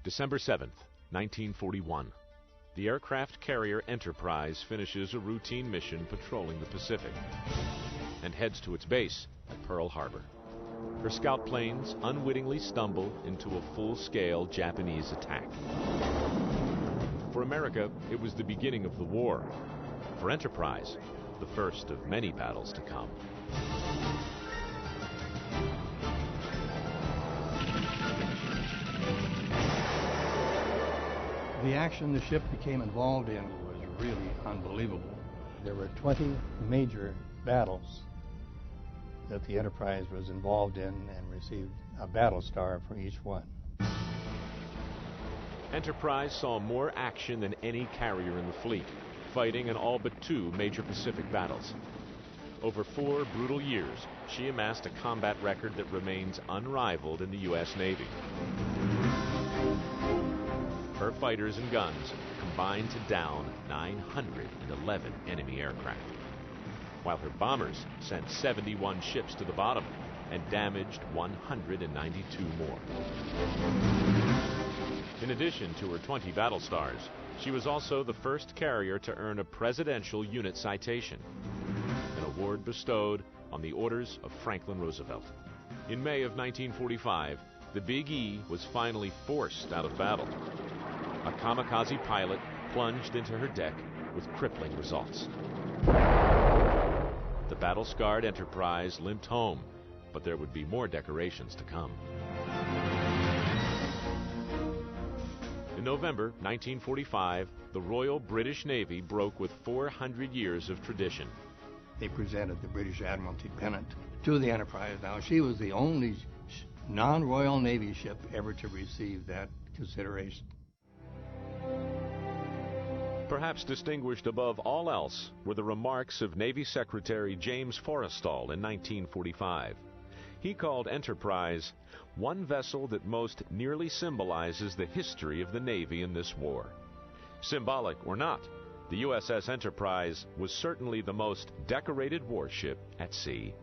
December 7th, 1941. The aircraft carrier Enterprise finishes a routine mission patrolling the Pacific and heads to its base at Pearl Harbor. Her scout planes unwittingly stumble into a full-scale Japanese attack. For America, it was the beginning of the war. For Enterprise, the first of many battles to come. The action the ship became involved in was really unbelievable. There were 20 major battles that the Enterprise was involved in and received a battle star for each one. Enterprise saw more action than any carrier in the fleet, fighting in all but 2 major Pacific battles. Over 4 brutal years, she amassed a combat record that remains unrivaled in the U.S. Navy. Her fighters and guns combined to down 911 enemy aircraft, while her bombers sent 71 ships to the bottom and damaged 192 more. In addition to her 20 battle stars, she was also the first carrier to earn a Presidential Unit Citation, an award bestowed on the orders of Franklin Roosevelt. In May of 1945, the Big E was finally forced out of battle. A kamikaze pilot plunged into her deck with crippling results. The battle-scarred Enterprise limped home, but there would be more decorations to come. In November 1945, the Royal British Navy broke with 400 years of tradition. They presented the British Admiralty pennant to the Enterprise. Now, she was the only non-Royal Navy ship ever to receive that consideration. Perhaps distinguished above all else were the remarks of Navy Secretary James Forrestal in 1945. He called Enterprise one vessel that most nearly symbolizes the history of the Navy in this war. Symbolic or not, the USS Enterprise was certainly the most decorated warship at sea.